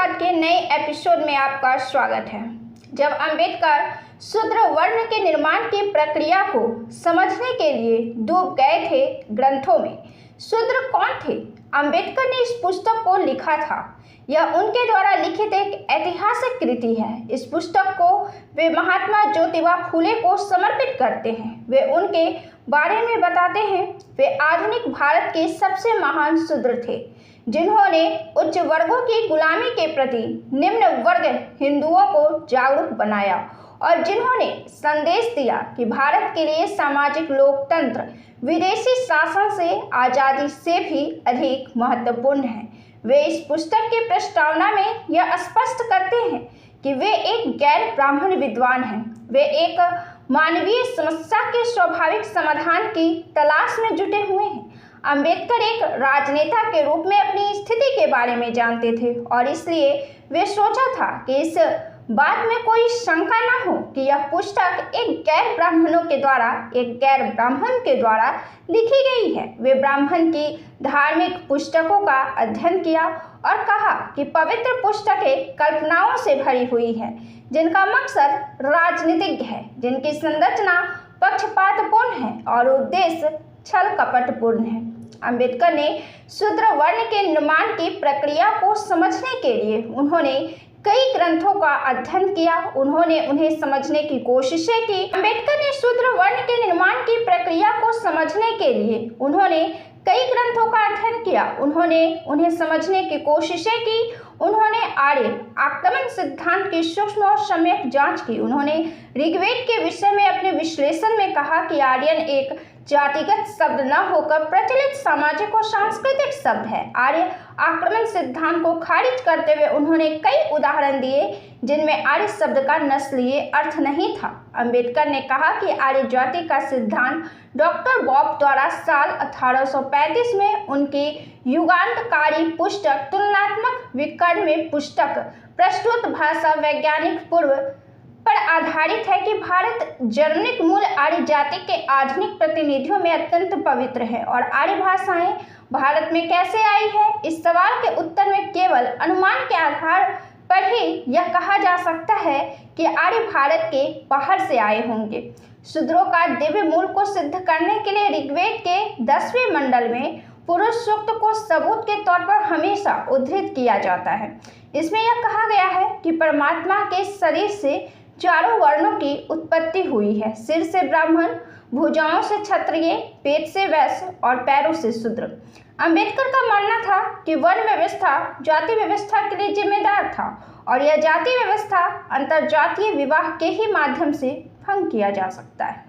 नमस्कार के नए एपिसोड में आपका स्वागत है। जब अंबेडकर शूद्र वर्ण के निर्माण की प्रक्रिया को समझने के लिए डूब गए थे ग्रंथों में, शूद्र कौन थे? अंबेडकर ने इस पुस्तक को लिखा था। यह उनके द्वारा लिखित एक ऐतिहासिक कृति है। इस पुस्तक को वे महात्मा ज्योतिबा फुले को समर्पित करते हैं। वे उनके बारे में बताते हैं, वे आधुनिक भारत के सबसे महान शूद्र थे, जिन्होंने उच्च वर्गों की गुलामी के प्रति निम्न वर्ग हिंदुओं को जागरूक बनाया और जिन्होंने संदेश दिया कि भारत के लिए सामाजिक लोकतंत्र विदेशी शासन से आज़ादी से भी अधिक महत्वपूर्ण है। वे इस पुस्तक की प्रस्तावना में यह स्पष्ट करते हैं कि वे एक गैर ब्राह्मण विद्वान हैं। वे एक मानवीय समस्या के स्वाभाविक समाधान की तलाश में जुटे हुए हैं। अंबेडकर एक राजनेता के रूप में अपनी स्थिति के बारे में जानते थे और इसलिए वे सोचा था कि इस बात में कोई शंका न हो कि यह पुस्तक एक गैर ब्राह्मण के द्वारा लिखी गई है। वे ब्राह्मण की धार्मिक पुस्तकों का अध्ययन किया और कहा कि पवित्र पुस्तकें कल्पनाओं से भरी हुई है, जिनका मकसद राजनीतिक है, जिनकी संरचना पक्षपातपूर्ण है और उद्देश्य छल कपटपूर्ण है। अंबेडकर ने शूद्र वर्ण के निर्माण की प्रक्रिया को समझने के लिए उन्होंने कई ग्रंथों का अध्ययन किया। उन्होंने उन्हें समझने की कोशिशें की। अंबेडकर ने शूद्र वर्ण के निर्माण की प्रक्रिया को समझने के लिए उन्होंने कई ग्रंथों का अध्ययन किया। उन्होंने उन्हें समझने की कोशिशें की। उन्होंने आर्य आक्रमण सिद्धांत की सूक्ष्म और सम्यक जांच की। उन्होंने ऋग्वेद के विषय में अपने विश्लेषण में कहा कि आर्यन एक जातिगत शब्द न होकर प्रचलित सामाजिक और सांस्कृतिक शब्द है। आर्य आक्रमण सिद्धांत को खारिज करते हुए उन्होंने कई उदाहरण दिए जिनमें आर्य शब्द का नस्लीय अर्थ नहीं था। अंबेडकर ने कहा कि आर्य जाति का सिद्धांत डॉक्टर बॉब द्वारा साल 1835 में उनकी युगांतकारी पुस्तक तुलनात्मक विकर्ण में पुस्तक प्रस्तुत भाषा वैज्ञानिक पूर्व पर आधारित है कि भारत जर्मनिक मूल आर्य जाति के आधुनिक प्रतिनिधियों में अत्यंत पवित्र है और आर्य भाषाएं भारत में कैसे आई है। इस सवाल के उत्तर में केवल अनुमान के आधार पर ही यह कहा जा सकता है कि आर्य भारत के बाहर से आए होंगे। शूद्रों का दिव्य मूल को सिद्ध करने के लिए ऋग्वेद के 10वें मंडल में पुरुष सूक्त को सबूत के तौर पर हमेशा उद्धृत किया जाता है। इसमें यह कहा गया है कि परमात्मा के शरीर से चारों वर्णों की उत्पत्ति हुई है। सिर से ब्राह्मण, भुजाओं से क्षत्रिय, पेट से वैश्य और पैरों से शूद्र। अंबेडकर का मानना था कि वर्ण व्यवस्था जाति व्यवस्था के लिए जिम्मेदार था और यह जाति व्यवस्था अंतरजातीय विवाह के ही माध्यम से भंग किया जा सकता है।